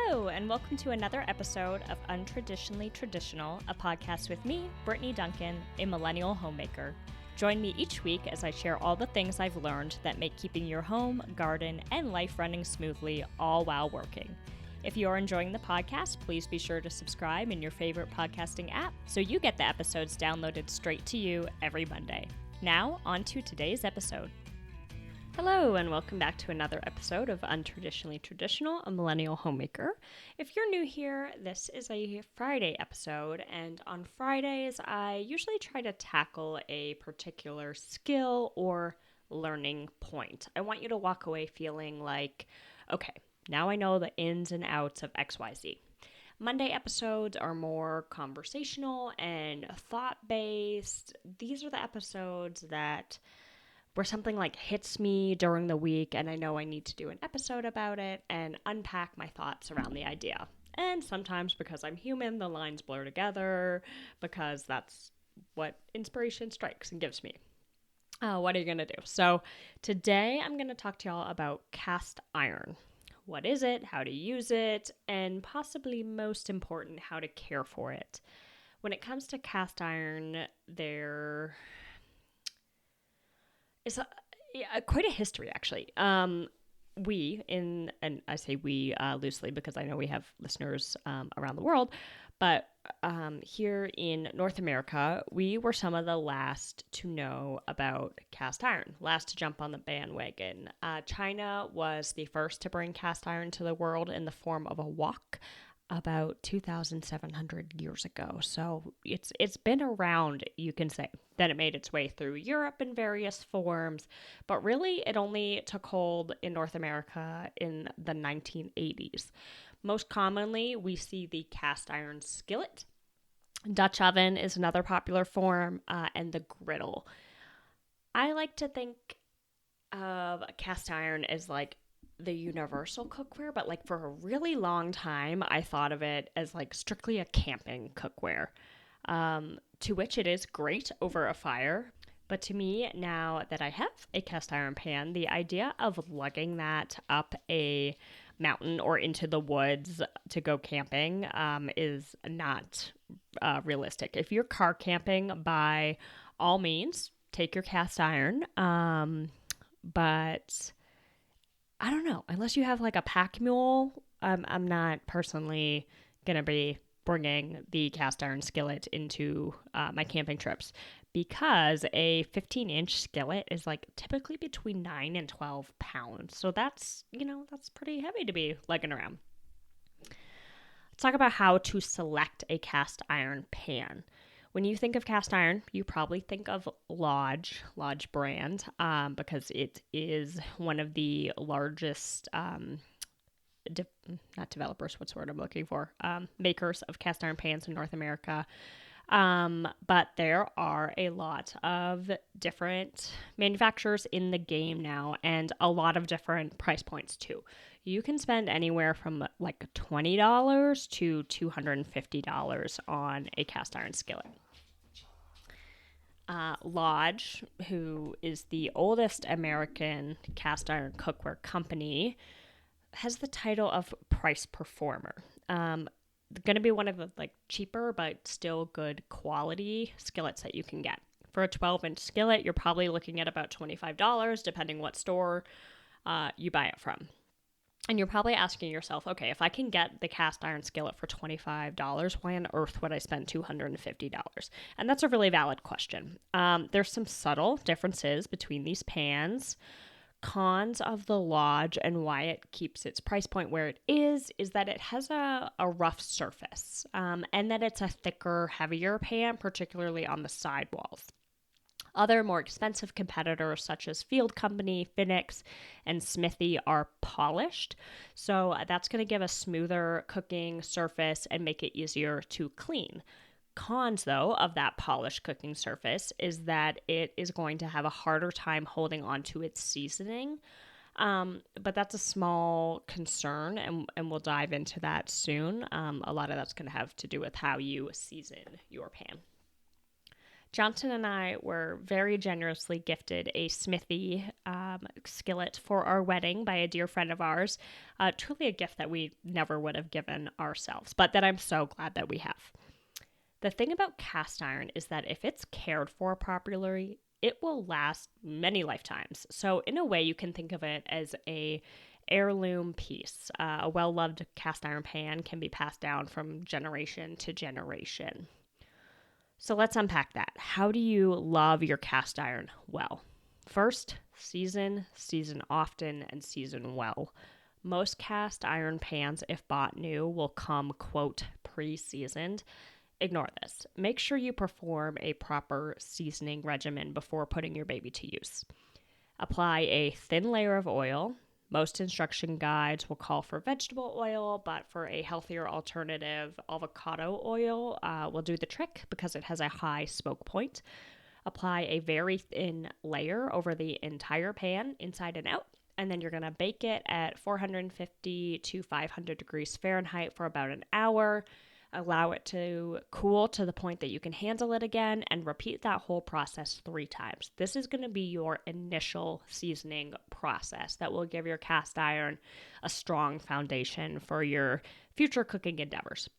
Hello, and welcome to another episode of Untraditionally Traditional, a podcast with me, Brittany Duncan, a Millennial Homemaker. Join me each week as I share all the things I've learned that make keeping your home, garden, and life running smoothly, all while working. If you are enjoying the podcast, please be sure to subscribe in your favorite podcasting app so you get the episodes downloaded straight to you every Monday. Now, on to today's episode. Hello, and welcome back to another episode of Untraditionally Traditional, a Millennial Homemaker. If you're new here, this is a Friday episode, and on Fridays, I usually try to tackle a particular skill or learning point. I want you to walk away feeling like, okay, now I know the ins and outs of XYZ. Monday episodes are more conversational and thought-based. These are the episodes where something like hits me during the week and I know I need to do an episode about it and unpack my thoughts around the idea. And sometimes because I'm human, the lines blur together because that's what inspiration strikes and gives me. What are you going to do? So today I'm going to talk to y'all about cast iron. What is it? How to use it? And possibly most important, how to care for it. When it comes to cast iron, there is quite a history, actually. And I say we loosely because I know we have listeners around the world, but here in North America, we were some of the last to know about cast iron, last to jump on the bandwagon. China was the first to bring cast iron to the world in the form of a wok about 2,700 years ago. So it's been around, you can say. Then it made its way through Europe in various forms, but really it only took hold in North America in the 1980s. Most commonly, we see the cast iron skillet. Dutch oven is another popular form, and the griddle. I like to think of cast iron as like the universal cookware, but like for a really long time, I thought of it as like strictly a camping cookware, to which it is great over a fire. But to me, now that I have a cast iron pan, the idea of lugging that up a mountain or into the woods to go camping is not realistic. If you're car camping, by all means, take your cast iron, but I don't know, unless you have like a pack mule, I'm not personally going to be bringing the cast iron skillet into my camping trips because a 15-inch skillet is like typically between 9 and 12 pounds. So that's pretty heavy to be lugging around. Let's talk about how to select a cast iron pan. When you think of cast iron, you probably think of Lodge brand, because it is one of the largest, not developers, what's the word I'm looking for, makers of cast iron pans in North America. But there are a lot of different manufacturers in the game now and a lot of different price points too. You can spend anywhere from like $20 to $250 on a cast iron skillet. Lodge, who is the oldest American cast iron cookware company, has the title of price performer. Going to be one of the like cheaper but still good quality skillets that you can get. For a 12-inch skillet, you're probably looking at about $25, depending what store you buy it from. And you're probably asking yourself, okay, if I can get the cast iron skillet for $25, why on earth would I spend $250? And that's a really valid question. There's some subtle differences between these pans. Cons of the Lodge and why it keeps its price point where it is that it has a rough surface, and that it's a thicker, heavier pan, particularly on the sidewalls. Other more expensive competitors such as Field Company, Phoenix, and Smithy are polished. So that's going to give a smoother cooking surface and make it easier to clean. Cons, though, of that polished cooking surface is that it is going to have a harder time holding on to its seasoning. But that's a small concern, and we'll dive into that soon. A lot of that's going to have to do with how you season your pan. Johnson and I were very generously gifted a smithy skillet for our wedding by a dear friend of ours. Truly a gift that we never would have given ourselves, but that I'm so glad that we have. The thing about cast iron is that if it's cared for properly, it will last many lifetimes. So in a way, you can think of it as a heirloom piece. A well-loved cast iron pan can be passed down from generation to generation. So let's unpack that. How do you love your cast iron well? First, season often, and season well. Most cast iron pans, if bought new, will come, quote, pre-seasoned. Ignore this. Make sure you perform a proper seasoning regimen before putting your baby to use. Apply a thin layer of oil. Most instruction guides will call for vegetable oil, but for a healthier alternative, avocado oil will do the trick because it has a high smoke point. Apply a very thin layer over the entire pan, inside and out, and then you're going to bake it at 450 to 500 degrees Fahrenheit for about an hour. Allow it to cool to the point that you can handle it again, and repeat that whole process 3 times. This is going to be your initial seasoning process that will give your cast iron a strong foundation for your future cooking endeavors.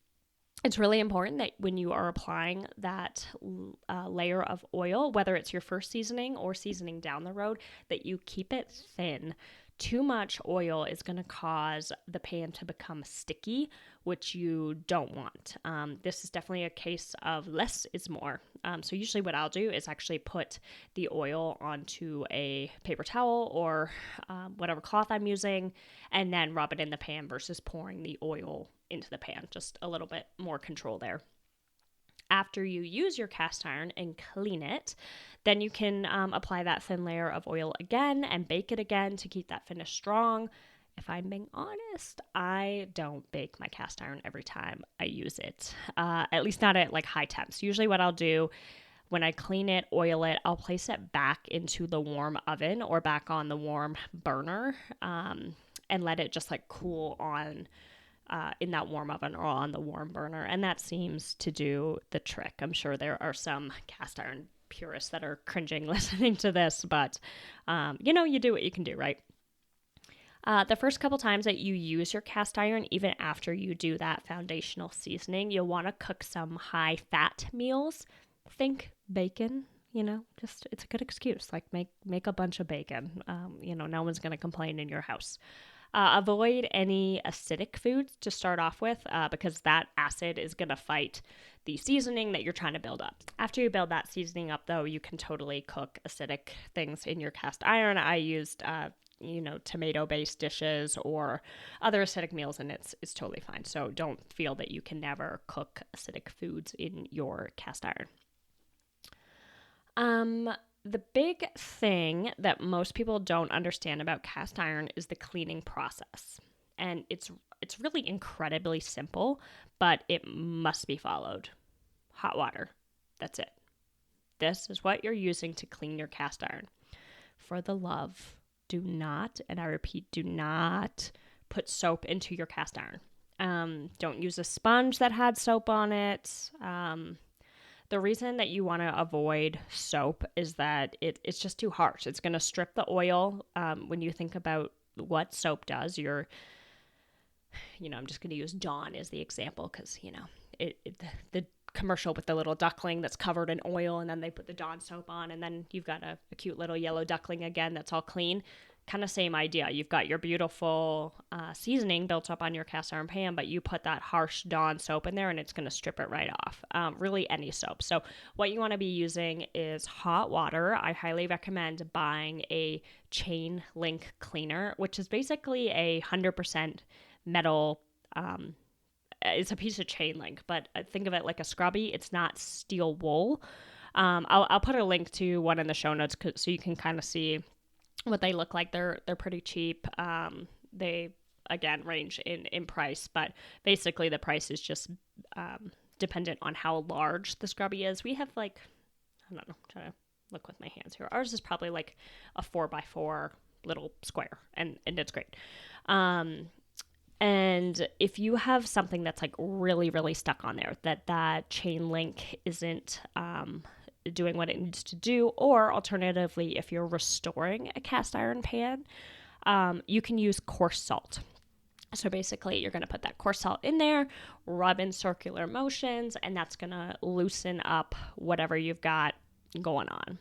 It's really important that when you are applying that layer of oil, whether it's your first seasoning or seasoning down the road, that you keep it thin. Too much oil is going to cause the pan to become sticky, which you don't want. This is definitely a case of less is more. So usually what I'll do is actually put the oil onto a paper towel or whatever cloth I'm using, and then rub it in the pan versus pouring the oil into the pan. Just a little bit more control there. After you use your cast iron and clean it, then you can apply that thin layer of oil again and bake it again to keep that finish strong. If I'm being honest, I don't bake my cast iron every time I use it, at least not at like high temps. Usually what I'll do when I clean it, oil it, I'll place it back into the warm oven or back on the warm burner and let it just like cool on in that warm oven or on the warm burner. And that seems to do the trick. I'm sure there are some cast iron purists that are cringing listening to this, but you do what you can do, right? The first couple times that you use your cast iron, even after you do that foundational seasoning, you'll want to cook some high fat meals. Think bacon, just it's a good excuse. Like make a bunch of bacon. No one's going to complain in your house. Avoid any acidic foods to start off with because that acid is going to fight the seasoning that you're trying to build up. After you build that seasoning up, though, you can totally cook acidic things in your cast iron. I used, tomato-based dishes or other acidic meals, and it's totally fine. So don't feel that you can never cook acidic foods in your cast iron. The big thing that most people don't understand about cast iron is the cleaning process. And it's really incredibly simple, but it must be followed. Hot water. That's it. This is what you're using to clean your cast iron. For the love, do not, and I repeat, do not put soap into your cast iron. Don't use a sponge that had soap on it. The reason that you want to avoid soap is that it's just too harsh. It's going to strip the oil. When you think about what soap does, I'm just going to use Dawn as the example because, the commercial with the little duckling that's covered in oil and then they put the Dawn soap on and then you've got a cute little yellow duckling again that's all clean. Kind of same idea. You've got your beautiful seasoning built up on your cast iron pan, but you put that harsh Dawn soap in there and it's going to strip it right off. Really any soap. So what you want to be using is hot water. I highly recommend buying a chain link cleaner, which is basically 100% metal. It's a piece of chain link, but think of it like a scrubby. It's not steel wool. I'll put a link to one in the show notes so you can kind of see what they look like. They're pretty cheap. They again range in price, but basically the price is just dependent on how large the scrubby is. We have I don't know, trying to look with my hands here. Ours is probably like a 4x4 little square, and it's great. And if you have something that's like really, really stuck on there, that chain link isn't doing what it needs to do. Or alternatively, if you're restoring a cast iron pan, you can use coarse salt. So basically, you're going to put that coarse salt in there, rub in circular motions, and that's going to loosen up whatever you've got going on.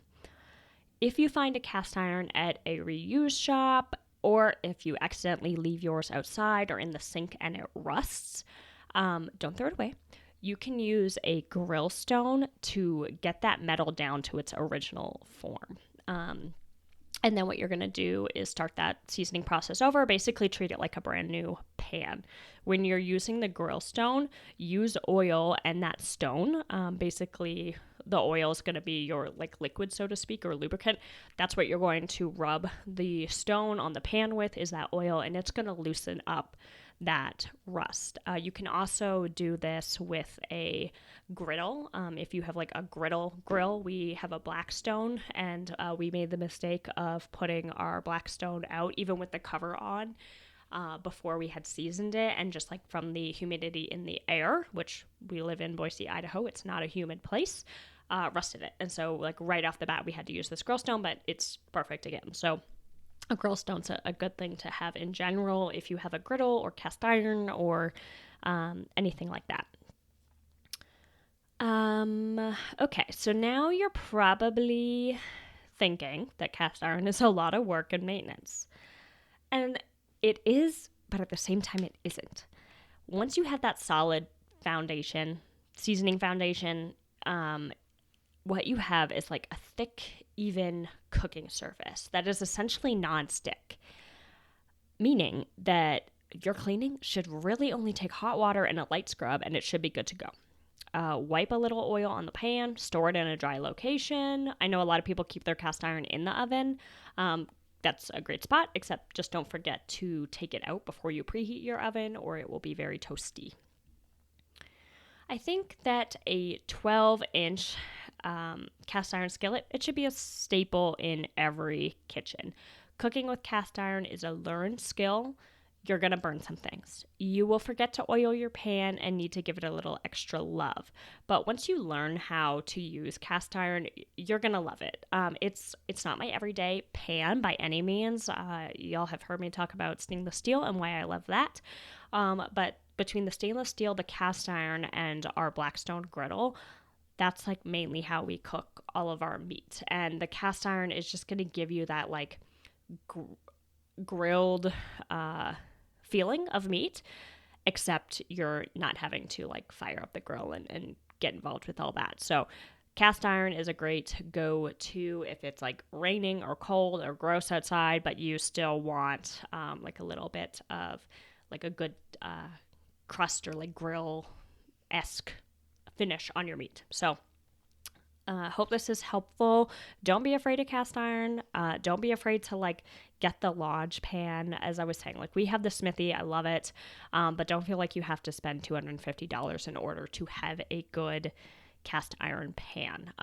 If you find a cast iron at a reuse shop, or if you accidentally leave yours outside or in the sink and it rusts, don't throw it away. You can use a grill stone to get that metal down to its original form. And then what you're going to do is start that seasoning process over, basically treat it like a brand new pan. When you're using the grill stone, use oil and that stone. Basically, the oil is going to be your like liquid, so to speak, or lubricant. That's what you're going to rub the stone on the pan with, is that oil, and it's going to loosen up that rust. You can also do this with a griddle. If you have like a grill, we have a black stone, and we made the mistake of putting our black stone out even with the cover on before we had seasoned it, and just like from the humidity in the air, which we live in Boise, Idaho, it's not a humid place, rusted it. And so like right off the bat we had to use this grill stone, but it's perfect again. So a grill stone's a good thing to have in general if you have a griddle or cast iron or anything like that. Okay, so now you're probably thinking that cast iron is a lot of work and maintenance. And it is, but at the same time it isn't. Once you have that solid foundation, seasoning foundation, what you have is like a thick, even cooking surface that is essentially nonstick, meaning that your cleaning should really only take hot water and a light scrub, and it should be good to go. Wipe a little oil on the pan, store it in a dry location. I know a lot of people keep their cast iron in the oven. That's a great spot, except just don't forget to take it out before you preheat your oven, or it will be very toasty. I think that a 12-inch cast iron skillet, it should be a staple in every kitchen. Cooking with cast iron is a learned skill. You're going to burn some things. You will forget to oil your pan and need to give it a little extra love. But once you learn how to use cast iron, you're going to love it. It's not my everyday pan by any means. Y'all have heard me talk about stainless steel and why I love that. But between the stainless steel, the cast iron, and our Blackstone griddle, that's like mainly how we cook all of our meat. And the cast iron is just going to give you that like grilled feeling of meat, except you're not having to like fire up the grill and get involved with all that. So cast iron is a great go-to if it's like raining or cold or gross outside, but you still want like a little bit of like a good crust or like grill-esque finish on your meat. So hope this is helpful. Don't be afraid of cast iron. Don't be afraid to like get the Lodge pan. As I was saying, like we have the Smithy. I love it. But don't feel like you have to spend $250 in order to have a good cast iron pan.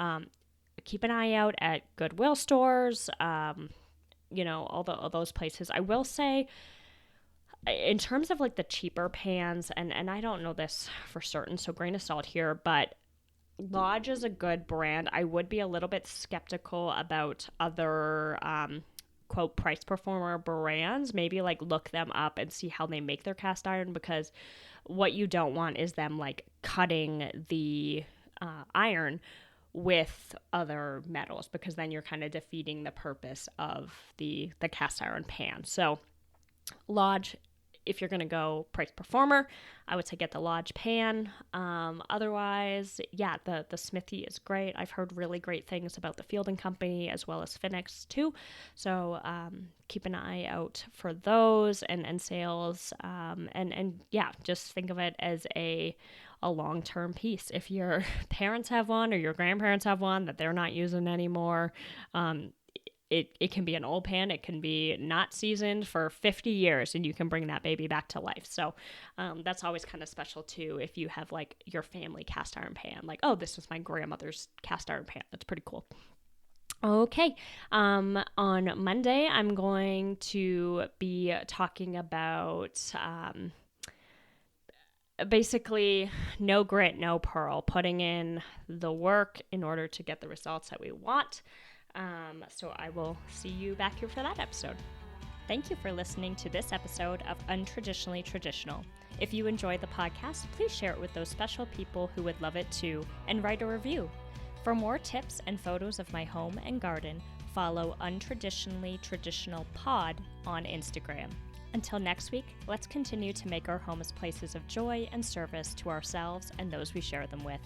Keep an eye out at Goodwill stores, all those places. I will say, in terms of like the cheaper pans, and I don't know this for certain, so grain of salt here, but Lodge is a good brand. I would be a little bit skeptical about other quote price performer brands. Maybe like look them up and see how they make their cast iron, because what you don't want is them like cutting the iron with other metals, because then you're kind of defeating the purpose of the cast iron pan. So Lodge, if you're going to go price performer, I would say get the Lodge pan. Otherwise, yeah, the Smithy is great. I've heard really great things about the Field & Company as well as Phoenix too. So keep an eye out for those and sales. And yeah, just think of it as a long-term piece. If your parents have one or your grandparents have one that they're not using anymore, it can be an old pan. It can be not seasoned for 50 years, and you can bring that baby back to life. So that's always kind of special too, if you have like your family cast iron pan. Like, oh, this was my grandmother's cast iron pan. That's pretty cool. Okay. On Monday, I'm going to be talking about basically no grit, no pearl, putting in the work in order to get the results that we want. So I will see you back here for that episode. Thank you for listening to this episode of Untraditionally Traditional. If you enjoy the podcast, please share it with those special people who would love it too, and write a review. For more tips and photos of my home and garden, follow Untraditionally Traditional Pod on Instagram. Until next week, let's continue to make our homes places of joy and service to ourselves and those we share them with.